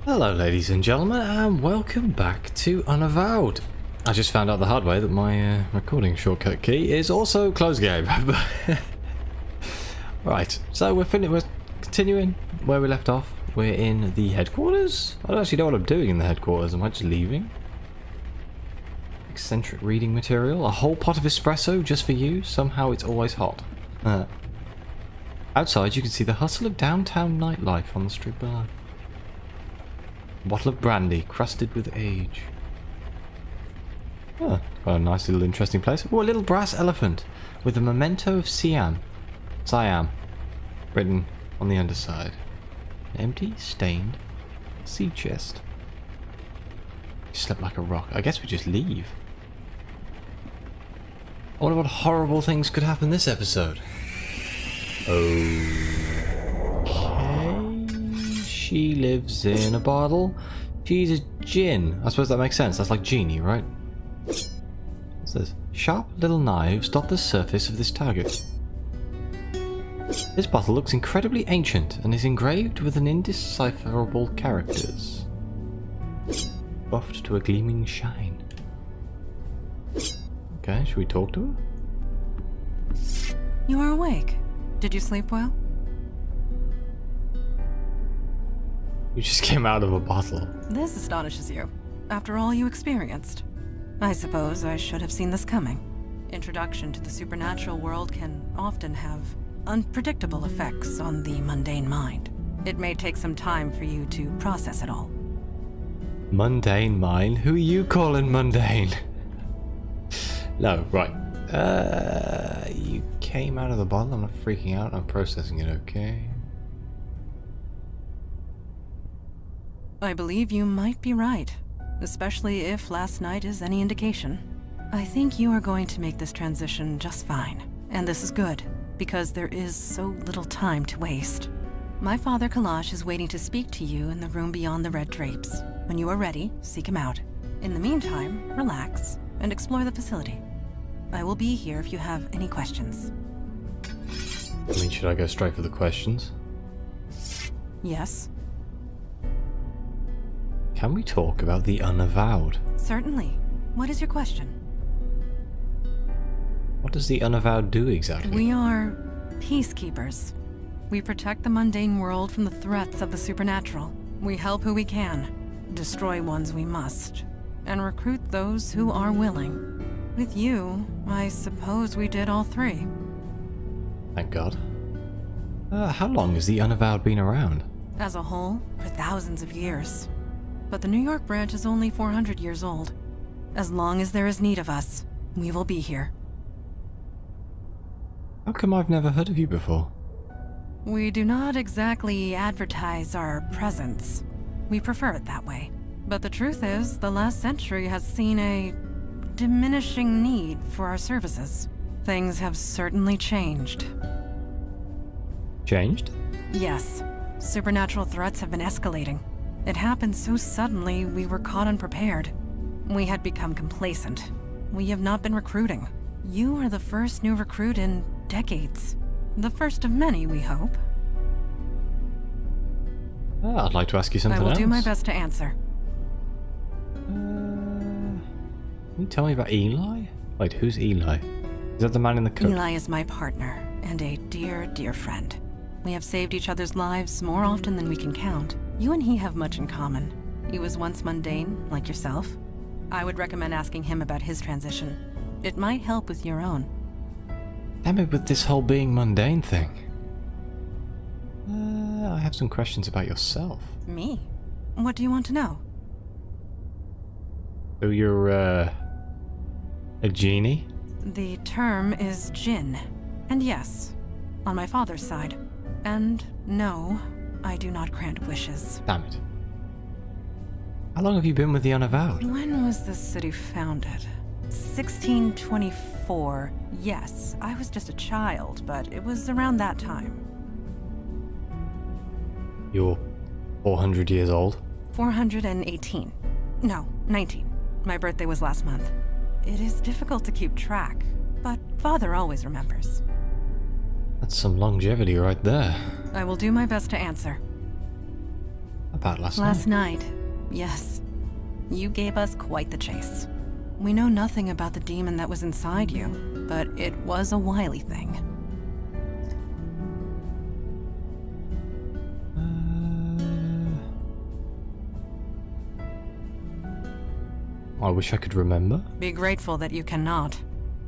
Hello ladies and gentlemen, and welcome back to Unavowed. I just found out the hard way that my recording shortcut key is also close game. Right, so we're continuing where we left off. We're in the headquarters. I don't actually know what I'm doing in the headquarters. Am I just leaving? Eccentric reading material. A whole pot of espresso just for you. Somehow it's always hot. Outside you can see the hustle of downtown nightlife on the street below. A bottle of brandy, crusted with age. Oh, got a nice little interesting place. Oh, a little brass elephant with a memento of Siam, written on the underside. An empty, stained sea chest. You slept like a rock. I guess we just leave. I wonder what horrible things could happen this episode. Okay. She lives in a bottle. She's a djinn. I suppose that makes sense. That's like genie, right? What's this? Sharp little knives dot the surface of this target. This bottle looks incredibly ancient and is engraved with an indecipherable characters. Buffed to a gleaming shine. Okay, should we talk to her? You are awake. Did you sleep well? You just came out of a bottle. This astonishes you. After all you experienced. I suppose I should have seen this coming. Introduction to the supernatural world can often have unpredictable effects on the mundane mind. It may take some time for you to process it all. Mundane mind? Who are you calling mundane? No, right. You came out of the bottle. I'm not freaking out. I'm processing it, okay? I believe you might be right, especially if last night is any indication. I think you are going to make this transition just fine, and this is good, because there is so little time to waste. My father Kalash is waiting to speak to you in the room beyond the red drapes. When you are ready, seek him out. In the meantime, relax and explore the facility. I will be here if you have any questions. I mean, should I go straight for the questions? Yes? Can we talk about the Unavowed? Certainly. What is your question? What does the Unavowed do exactly? We are peacekeepers. We protect the mundane world from the threats of the supernatural. We help who we can, destroy ones we must, and recruit those who are willing. With you, I suppose we did all three. Thank God. How long has the Unavowed been around? As a whole, for thousands of years. But the New York branch is only 400 years old. As long as there is need of us, we will be here. How come I've never heard of you before? We do not exactly advertise our presence. We prefer it that way. But the truth is, the last century has seen a diminishing need for our services. Things have certainly changed. Changed? Yes. Supernatural threats have been escalating. It happened so suddenly we were caught unprepared. We had become complacent. We have not been recruiting. You are the first new recruit in decades. The first of many, we hope. I'd like to ask you something else. I will do my best to answer. Can you tell me about Eli? Wait, who's Eli? Is that the man in the coat? Eli is my partner, and a dear, dear friend. We have saved each other's lives more often than we can count. You and he have much in common. He was once mundane, like yourself. I would recommend asking him about his transition. It might help with your own. Damn it with this whole being mundane thing. I have some questions about yourself. Me? What do you want to know? So you're, a genie? The term is djinn. And yes, on my father's side. And no, I do not grant wishes. Damn it. How long have you been with the Unavowed? When was this city founded? 1624. Yes, I was just a child, but it was around that time. You're 400 years old? 418. No, 19. My birthday was last month. It is difficult to keep track, but Father always remembers. That's some longevity right there. I will do my best to answer. about last Last night? night, yes. You gave us quite the chase. We know nothing about the demon that was inside you, but it was a wily thing. I wish I could remember. Be grateful that you cannot.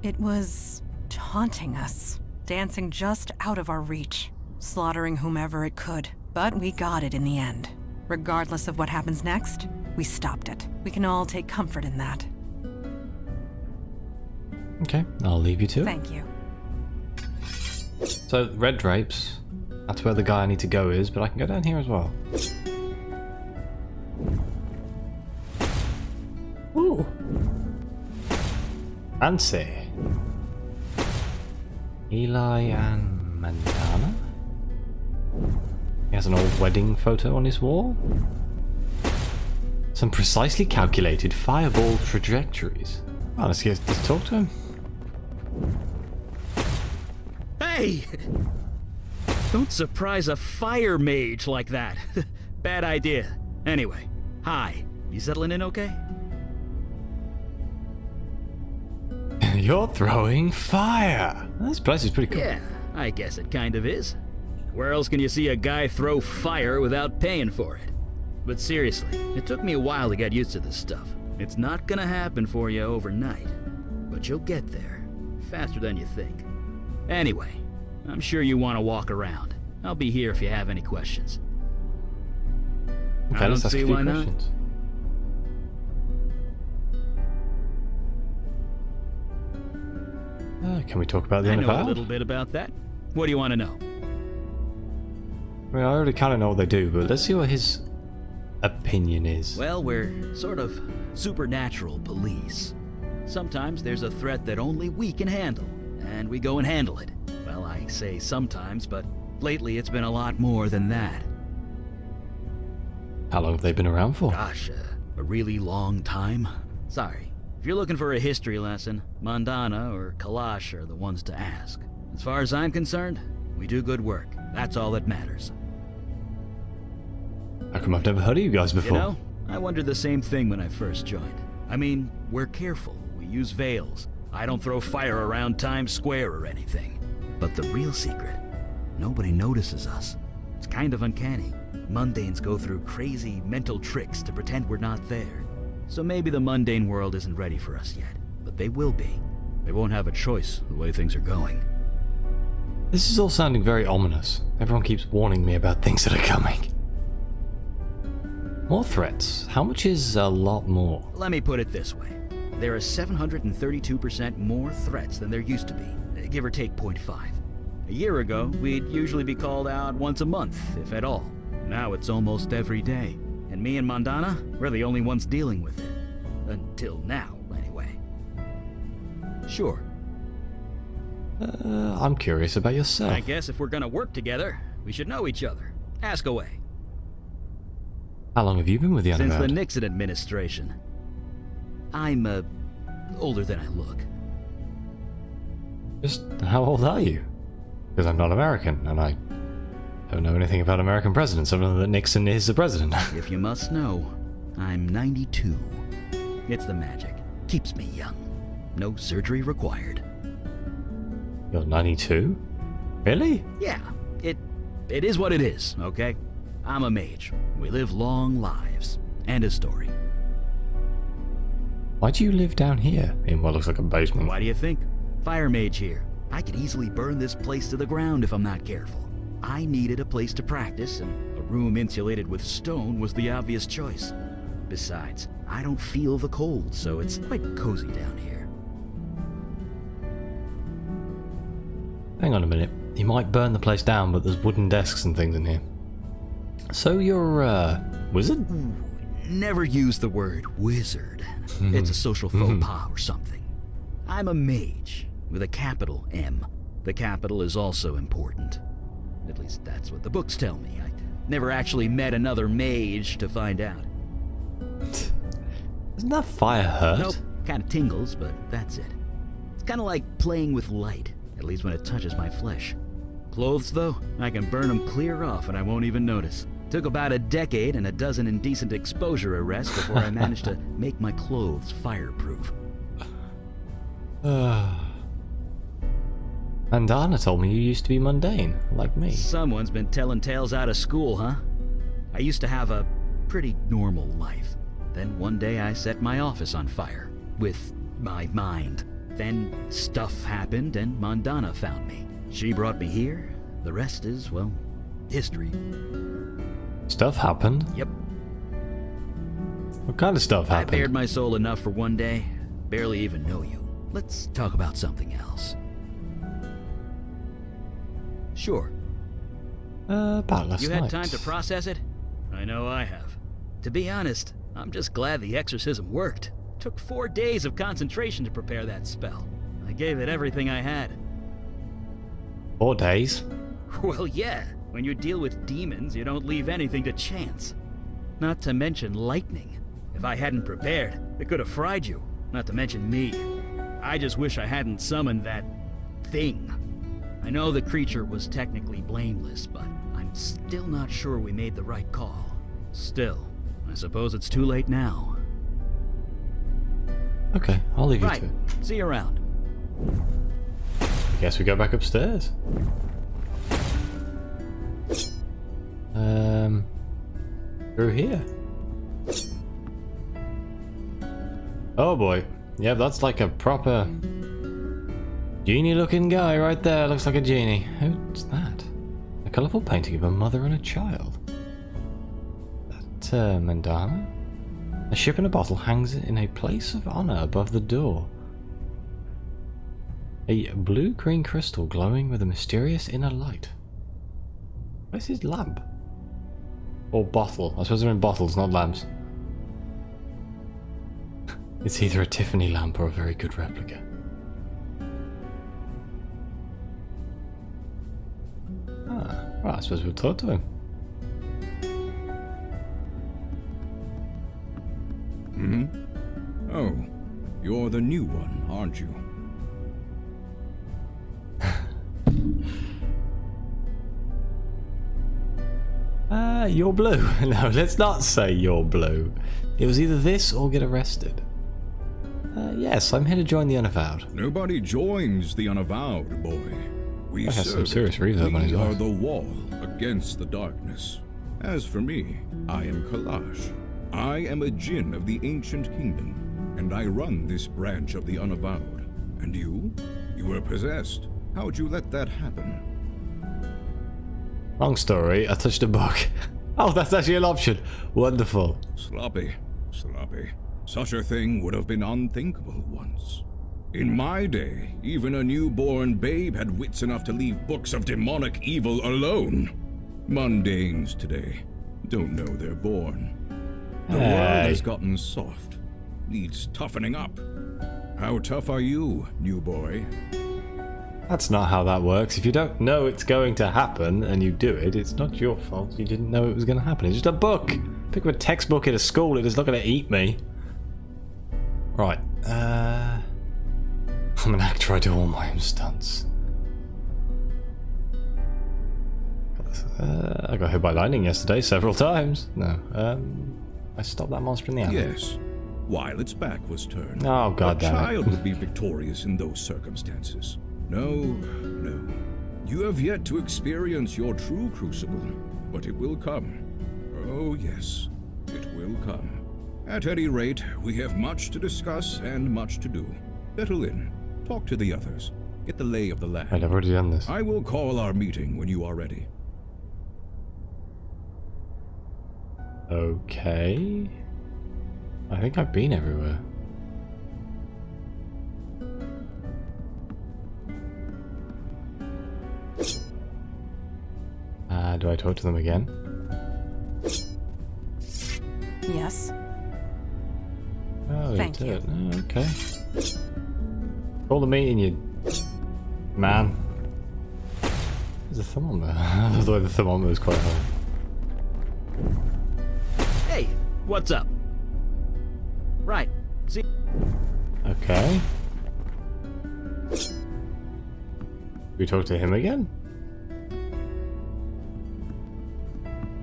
It was taunting us, dancing just out of our reach, slaughtering whomever it could. But we got it in the end. Regardless of what happens next, we stopped it. We can all take comfort in that. Okay, I'll leave you to it. Thank you. So, red drapes. That's where the guy I need to go is, but I can go down here as well. Ooh. Fancy. Eli and Mandana? He has an old wedding photo on his wall. Some precisely calculated fireball trajectories. Oh, let's talk to him. Hey! Don't surprise a fire mage like that. Bad idea. Anyway, hi. You settling in okay? You're throwing fire! This place is pretty cool. Yeah, I guess it kind of is. Where else can you see a guy throw fire without paying for it? But seriously, it took me a while to get used to this stuff. It's not gonna happen for you overnight. But you'll get there. Faster than you think. Anyway, I'm sure you want to walk around. I'll be here if you have any questions. Okay, I let's don't ask see a few why not. questions. Can we talk about the I know a Unavowed? little bit about that. What do you want to know? I mean, I already kind of know what they do, but let's see what his opinion is. Well, we're sort of supernatural police. Sometimes there's a threat that only we can handle, and we go and handle it. Well, I say sometimes, but lately it's been a lot more than that. How long have they been around for? Gosh, a really long time. Sorry. If you're looking for a history lesson, Mandana or Kalash are the ones to ask. As far as I'm concerned, we do good work. That's all that matters. How come I've never heard of you guys before? You know, I wondered the same thing when I first joined. I mean, we're careful. We use veils. I don't throw fire around Times Square or anything. But the real secret, nobody notices us. It's kind of uncanny. Mundanes go through crazy mental tricks to pretend we're not there. So maybe the mundane world isn't ready for us yet. But they will be. They won't have a choice the way things are going. This is all sounding very ominous. Everyone keeps warning me about things that are coming. More threats. How much is a lot more? Let me put it this way. There are 732% more threats than there used to be, give or take 0.5. A year ago, we'd usually be called out once a month, if at all. Now it's almost every day. And me and Mandana, we're the only ones dealing with it. Until now, anyway. Sure. I'm curious about yourself. I guess if we're gonna work together, we should know each other. Ask away. How long have you been with the Since Unavowed? the Nixon administration. I'm, older than I look. Just how old are you? Because I'm not American, and I don't know anything about American presidents other than that Nixon is the president. If you must know, I'm 92. It's the magic. Keeps me young. No surgery required. You're 92? Really? Yeah, it is what it is, okay? I'm a mage. We live long lives. And a story. Why do you live down here in what looks like a basement? Why do you think? Fire mage here. I could easily burn this place to the ground if I'm not careful. I needed a place to practice, and a room insulated with stone was the obvious choice. Besides, I don't feel the cold, so it's quite cozy down here. Hang on a minute. You might burn the place down, but there's wooden desks and things in here. So you're a wizard? Never use the word wizard. It's a social faux pas or something. I'm a mage, with a capital M. The capital is also important. At least that's what the books tell me. I never actually met another mage to find out. Doesn't that fire hurt? Nope, kinda tingles, but that's it. It's kinda like playing with light, at least when it touches my flesh. Clothes, though, I can burn them clear off and I won't even notice. Took about a decade and a dozen indecent exposure arrests before I managed to make my clothes fireproof. Mandana told me you used to be mundane, like me. Someone's been telling tales out of school, huh? I used to have a pretty normal life. Then one day I set my office on fire. With my mind. Then stuff happened and Mandana found me. She brought me here. The rest is, well, history. Stuff happened? Yep. What kind of stuff I happened? bared my soul enough for one day. Barely even know you. Let's talk about something else. Sure. About last You night. had time to process it? I know I have. To be honest, I'm just glad the exorcism worked. Took 4 days of concentration to prepare that spell. I gave it everything I had. 4 days? Well, yeah. When you deal with demons, you don't leave anything to chance. Not to mention lightning. If I hadn't prepared, it could have fried you. Not to mention me. I just wish I hadn't summoned that thing. I know the creature was technically blameless, but I'm still not sure we made the right call. Still, I suppose it's too late now. Okay, I'll leave you Right. to it. See you around. I guess we go back upstairs. Through here. Oh boy. Yeah, that's like a proper genie-looking guy right there. Looks like a genie. Who's that? A colourful painting of a mother and a child. That, Mandana? A ship in a bottle hangs in a place of honour above the door. A blue-green crystal glowing with a mysterious inner light. Where's his lamp? Or bottle. I suppose they're in bottles, not lamps. It's either a Tiffany lamp or a very good replica. Ah, well, I suppose we'll talk to him. Hmm? Oh, you're the new one, aren't you? You're blue. No, let's not say you're blue. It was either this or get arrested. Yes, I'm here to join the Unavowed. Nobody joins the Unavowed, boy. We That has some serve serious it. reverb on his We are voice. the wall against the darkness. As for me, I am Kalash. I am a djinn of the ancient kingdom, and I run this branch of the Unavowed. And you? You were possessed. How'd you let that happen? Long story, I touched a bug. Oh, that's actually an option. Wonderful. Sloppy. Such a thing would have been unthinkable once. In my day, even a newborn babe had wits enough to leave books of demonic evil alone. Mundanes today don't know they're born. The world has gotten soft. Needs toughening up. How tough are you, new boy? That's not how that works. If you don't know it's going to happen and you do it, it's not your fault. You didn't know it was going to happen. It's just a book. Pick up a textbook at a school. It is not going to eat me. Right. I'm an actor. I do all my own stunts. I got hit by lightning yesterday several times. No. I stopped that monster in the alley. Yes. While its back was turned. Oh, God a damn it. child would be victorious in those circumstances. No. You have yet to experience your true crucible, but it will come. Oh, yes, it will come. At any rate, we have much to discuss and much to do. Settle in, talk to the others, get the lay of the land. I've already done this. I will call our meeting when you are ready. Okay. I think I've been everywhere. Do I talk to them again? Yes. Oh, Thank did you. it. Oh, okay. Call the meeting, you man. There's a thermometer. I love the way the thermometer is quite high. Hey, what's up? Right. See. Okay. We talk to him again?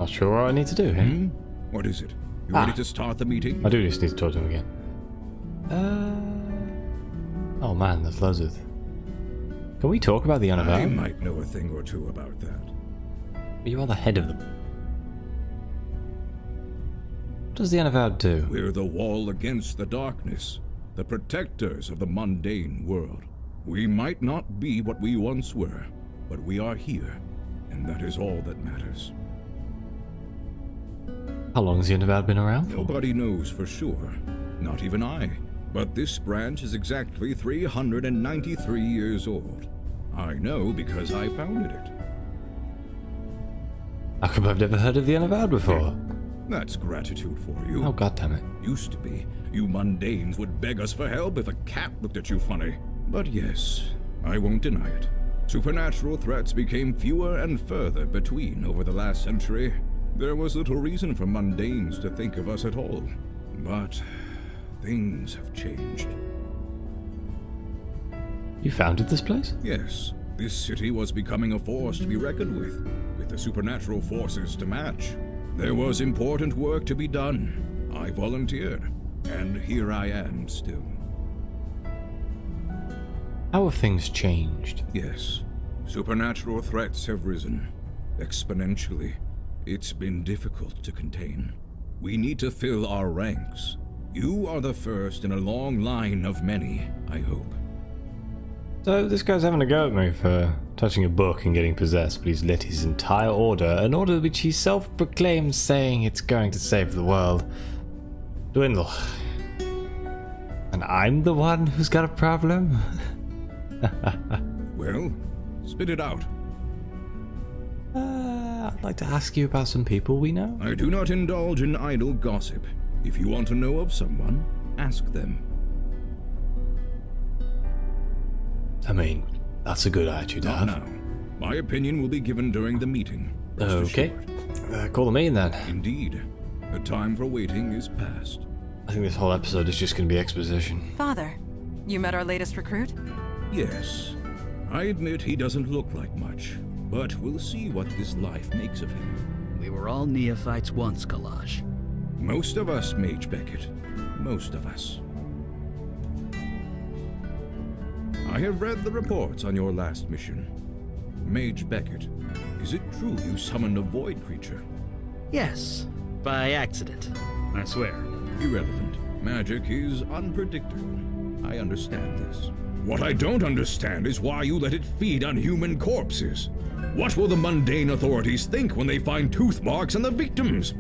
Not sure what I need to do here. What is it? You ready to start the meeting? I do just need to talk to him again. Oh man, there's loads of... Can we talk about the Unavowed? I might know a thing or two about that. You are the head of them. What does the Unavowed do? We're the wall against the darkness, the protectors of the mundane world. We might not be what we once were, but we are here, and that is all that matters. How long has the Unavowed been around for? Nobody knows for sure, not even I. But this branch is exactly 393 years old. I know because I founded it. How come I've never heard of the Unavowed before? That's gratitude for you. Oh, goddammit. Used to be, you mundanes would beg us for help if a cat looked at you funny. But yes, I won't deny it. Supernatural threats became fewer and further between over the last century. There was little reason for mundanes to think of us at all. But things have changed. You founded this place? Yes, this city was becoming a force to be reckoned with the supernatural forces to match. There was important work to be done. I volunteered, and here I am still. How have things changed? Yes, supernatural threats have risen exponentially. It's been difficult to contain. We need to fill our ranks. You are the first in a long line of many, I hope. So this guy's having a go at me for touching a book and getting possessed, but he's let his entire order, an order which he self-proclaims saying it's going to save the world, dwindle. And I'm the one who's got a problem? Well, spit it out. I'd like to ask you about some people we know. I do not indulge in idle gossip. If you want to know of someone, ask them. I mean, that's a good attitude to Not have. now. My opinion will be given during the meeting. Rest Okay. assured. Call them in then. Indeed. The time for waiting is past. I think this whole episode is just going to be exposition. Father, you met our latest recruit? Yes. I admit he doesn't look like much, but we'll see what this life makes of him. We were all neophytes once, Kalash. Most of us, Mage Beckett. Most of us. I have read the reports on your last mission. Mage Beckett, is it true you summoned a void creature? Yes, by accident. I swear. Irrelevant. Magic is unpredictable. I understand this. What I don't understand is why you let it feed on human corpses. What will the mundane authorities think when they find tooth marks on the victims,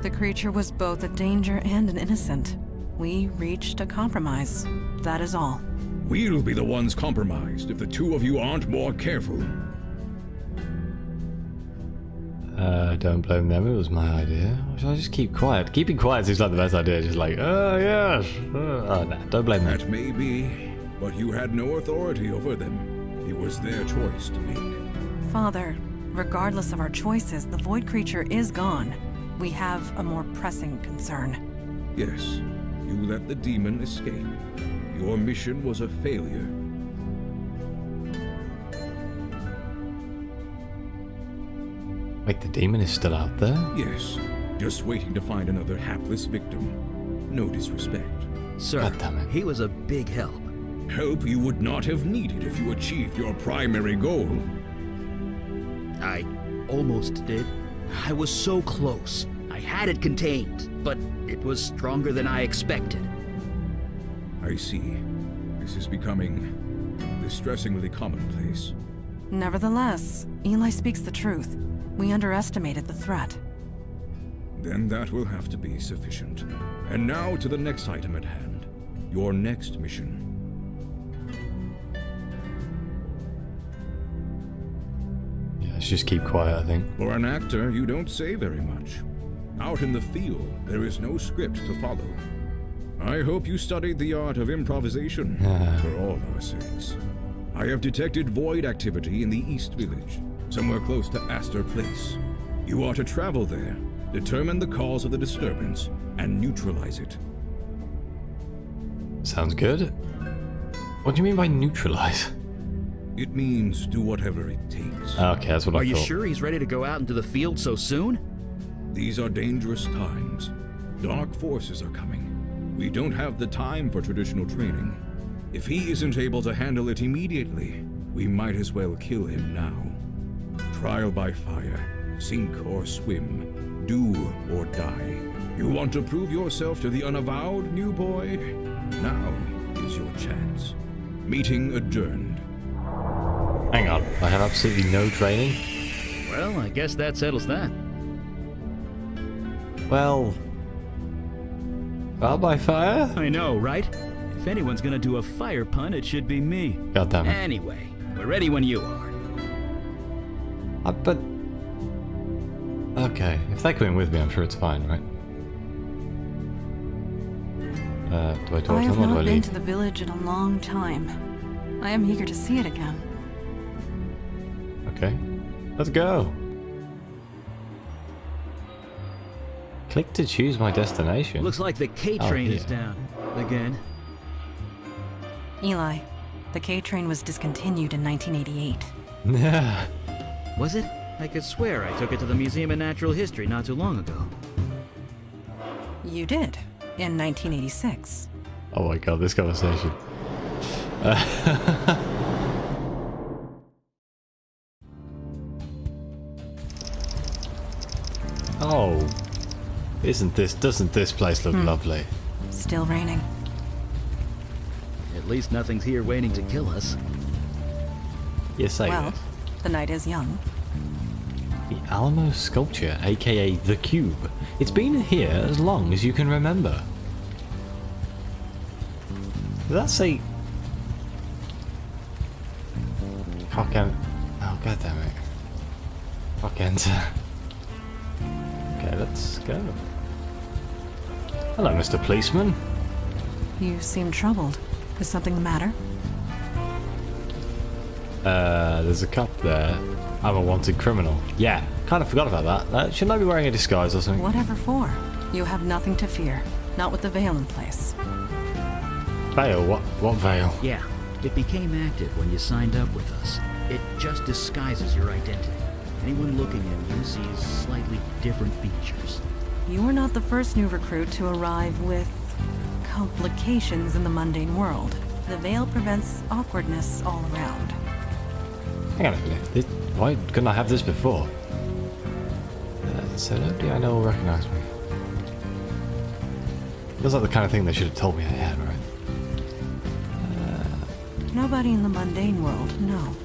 The creature was both a danger and an innocent. We reached a compromise. That is all. We'll be the ones compromised if the two of you aren't more careful. Don't blame them, it was my idea. Or should I just keep quiet? Keeping quiet seems like the best idea, just like, oh yes. Oh, no, don't blame them. That may be, but you had no authority over them. It was their choice to make. Father, regardless of our choices, the void creature is gone. We have a more pressing concern. Yes, you let the demon escape. Your mission was a failure. Wait, the demon is still out there? Yes, just waiting to find another hapless victim. No disrespect. Sir, God damn it. he was a big help. Help you would not have needed if you achieved your primary goal. I almost did. I was so close. I had it contained, but it was stronger than I expected. I see. This is becoming distressingly commonplace. Nevertheless, Eli speaks the truth. We underestimated the threat. Then that will have to be sufficient. And now to the next item at hand. Your next mission. Yeah, let's just keep quiet, I think. For an actor, you don't say very much. Out in the field, there is no script to follow. I hope you studied the art of improvisation, for all our sakes. I have detected void activity in the East Village, somewhere close to Astor Place. You are to travel there, determine the cause of the disturbance, and neutralize it. Sounds good. What do you mean by neutralize? It means do whatever it takes. Okay, that's what I Are you thought. sure he's ready to go out into the field so soon? These are dangerous times. Dark forces are coming. We don't have the time for traditional training. If he isn't able to handle it immediately, we might as well kill him now. Trial by fire, sink or swim, do or die. You want to prove yourself to the Unavowed, new boy? Now is your chance. Meeting adjourned. Hang on, I have absolutely no training? Well, I guess that settles that. Well... Trial by fire? I know, right? If anyone's gonna do a fire pun, it should be me. God damn it. Anyway, we're ready when you are. But... Okay, if they're coming with me, I'm sure it's fine, right? Do I talk I to have them or do I not been leave? to the village in a long time. I am eager to see it again. Okay, let's go. Click to choose my destination. Looks like the K Oh, train is here. down. Again. Eli, the K train was discontinued in 1988. Yeah. Was it? I could swear I took it to the Museum of Natural History not too long ago. You did, in 1986. Oh my god, this conversation. Oh, doesn't this place look lovely? Still raining. At least nothing's here waiting to kill us. You say Well, this. the night is young. The Alamo sculpture, aka the Cube. It's been here as long as you can remember. Did that say... Cock en... Oh, god damn it. Cock enter. Okay, let's go. Hello, Mr. Policeman. You seem troubled. Is something the matter? There's a cop there. I'm a wanted criminal. Yeah, kind of forgot about that. Shouldn't I be wearing a disguise or something? Whatever for. You have nothing to fear. Not with the veil in place. Veil? What veil? Yeah, it became active when you signed up with us. It just disguises your identity. Anyone looking at you sees slightly different features. You are not the first new recruit to arrive with complications in the mundane world. The veil prevents awkwardness all around. Hang on a minute. Why couldn't I have this before? So nobody I know will recognize me. Feels like the kind of thing they should have told me I had, right? Nobody in the mundane world, no.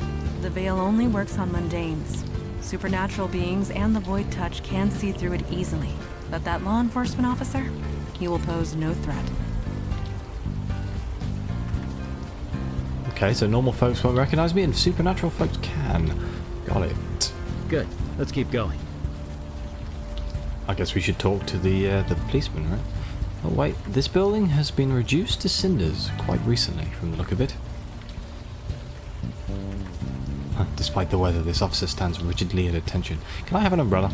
The veil only works on mundanes. Supernatural beings and the void touch can see through it easily. But that law enforcement officer, he will pose no threat. Okay, so normal folks won't recognize me and supernatural folks can. Got it. Good, let's keep going. I guess we should talk to the policeman, right? Oh wait, this building has been reduced to cinders quite recently, from the look of it. Despite the weather, this officer stands rigidly at attention. Can I have an umbrella?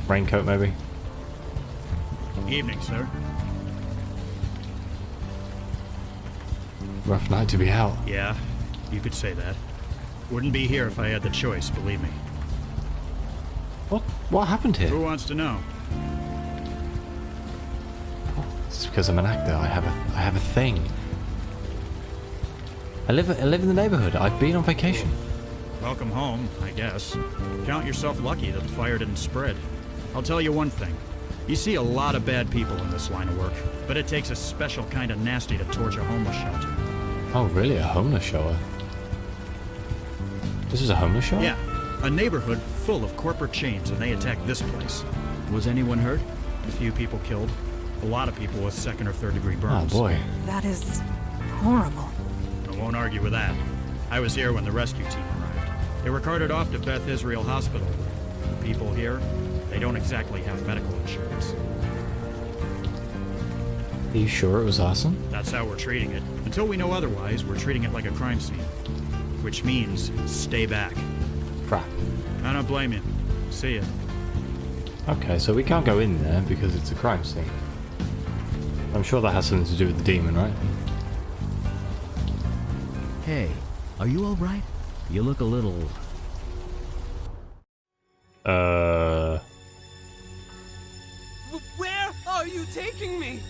Raincoat, maybe? Evening, sir. Rough night to be out. Yeah, you could say that. Wouldn't be here if I had the choice, believe me. What happened here? Who wants to know? It's because I'm an actor. I have a thing. I live in the neighborhood. I've been on vacation. Welcome home, I guess. Count yourself lucky that the fire didn't spread. I'll tell you one thing. You see a lot of bad people in this line of work, but it takes a special kind of nasty to torch a homeless shelter. Oh, really? A homeless shower? This is a homeless shower? Yeah, a neighborhood full of corporate chains, and they attacked this place. Was anyone hurt? A few people killed. A lot of people with second or third degree Oh burns. boy. That is horrible. I won't argue with that. I was here when the rescue team arrived. They were carted off to Beth Israel Hospital. The people here, they don't exactly have medical insurance. Are you sure it was arson? That's how we're treating it. Until we know otherwise, we're treating it like a crime scene. Which means, stay back. Crap. I don't blame you. See ya. Okay, so we can't go in there because it's a crime scene. I'm sure that has something to do with the demon, right? Hey, Are you alright? You look a little... Where are you taking me?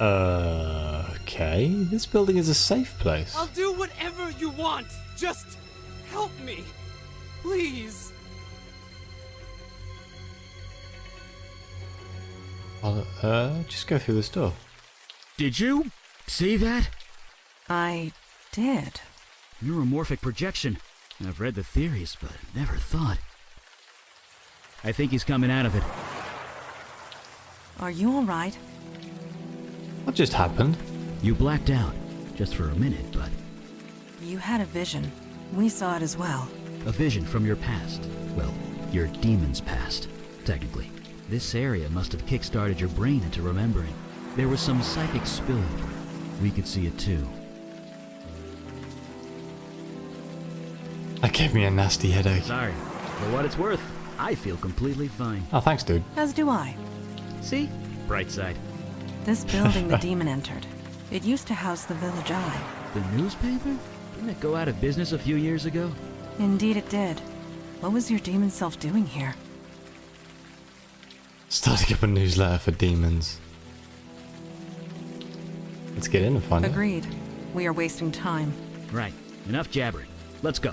Okay. This building is a safe place. I'll do whatever you want. Just help me. Please. I'll just go through this door. Did you see that? I did. Neuromorphic projection. I've read the theories, but never thought. I think he's coming out of it. Are you alright? What just happened? You blacked out, just for a minute, but... You had a vision. We saw it as well. A vision from your past. Well, your demon's past, technically. This area must have kick-started your brain into remembering. There was some psychic spillover. We could see it too. That gave me a nasty headache. Sorry. For what it's worth, I feel completely fine. Oh, thanks, dude. As do I. See? Bright side. This building the demon entered. It used to house the Village Eye. The newspaper? Didn't it go out of business a few years ago? Indeed it did. What was your demon self doing here? Starting up a newsletter for demons. Let's get in and find out. Agreed. We are wasting time. Right. Enough jabbering. Let's go.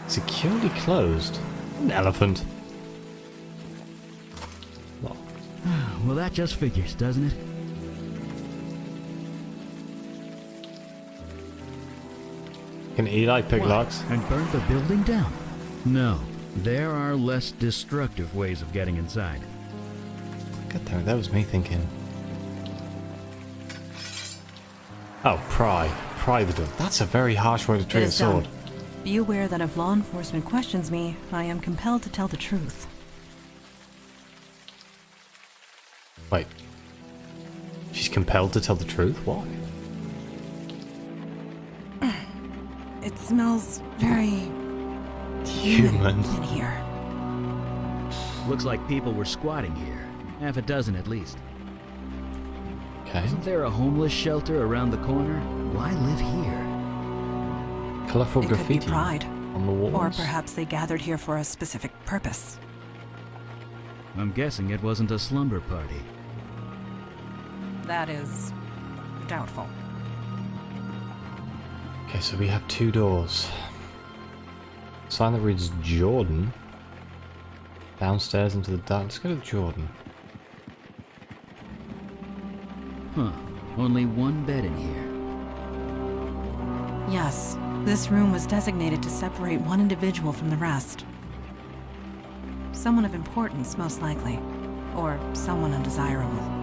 Securely closed. An elephant. Locked. Well, that just figures, doesn't it? Can Eli pick locks? And burn the building down? No. There are less destructive ways of getting inside. God damn it, that was me thinking. Oh, pry. Pry the door. That's a very harsh way to treat a is done. sword. Be aware that if law enforcement questions me, I am compelled to tell the truth. Wait. She's compelled to tell the truth? Why? It smells very... Human. in here. Looks like people were squatting here. Half a dozen at least. Okay. Isn't there a homeless shelter around the corner? Why live here? Colourful It could graffiti be pride. on the walls. Or perhaps they gathered here for a specific purpose. I'm guessing it wasn't a slumber party. That is... doubtful. Okay, so we have two doors. Sign that reads Jordan. Downstairs into the dark. Let's go to Jordan. Huh. Only one bed in here. Yes, this room was designated to separate one individual from the rest. Someone of importance, most likely. Or someone undesirable.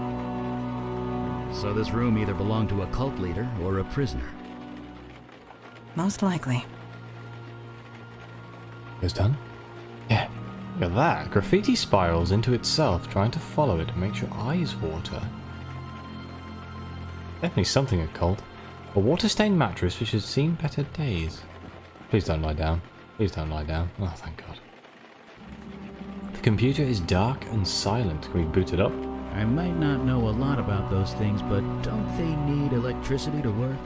So this room either belonged to a cult leader or a prisoner. Most likely. Goes done? Yeah. Look at that. Graffiti spirals into itself, trying to follow it. Makes your eyes water. Definitely something occult. A water-stained mattress which has seen better days. Please don't lie down. Please don't lie down. Oh, thank God. The computer is dark and silent. Can we boot it up? I might not know a lot about those things, but don't they need electricity to work?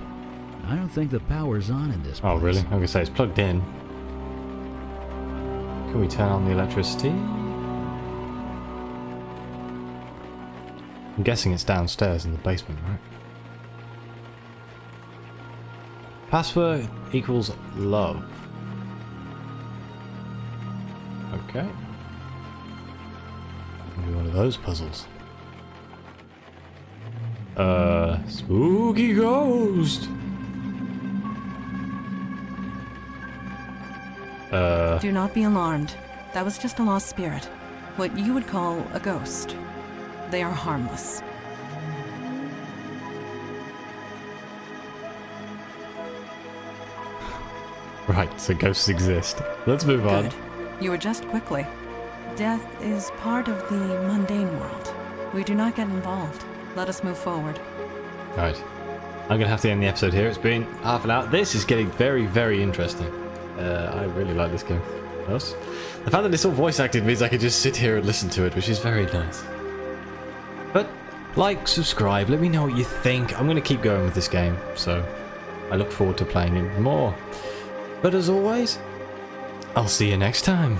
I don't think the power's on in this place. Oh, really? I'm gonna say it's plugged in. Can we turn on the electricity? I'm guessing it's downstairs in the basement, right? Password equals love. Okay. Maybe one of those puzzles. Spooky ghost! Do not be alarmed. That was just a lost spirit. What you would call a ghost. They are harmless. Right, so ghosts exist. Let's move on. Good. You adjust quickly. Death is part of the mundane world. We do not get involved. Let us move forward. Right. I'm going to have to end the episode here. It's been half an hour. This is getting very, very interesting. I really like this game. Us? The fact that it's all voice acted means I can just sit here and listen to it, which is very nice. But Like, subscribe, let me know what you think. I'm going to keep going with this game, so I look forward to playing it more. But as always, I'll see you next time.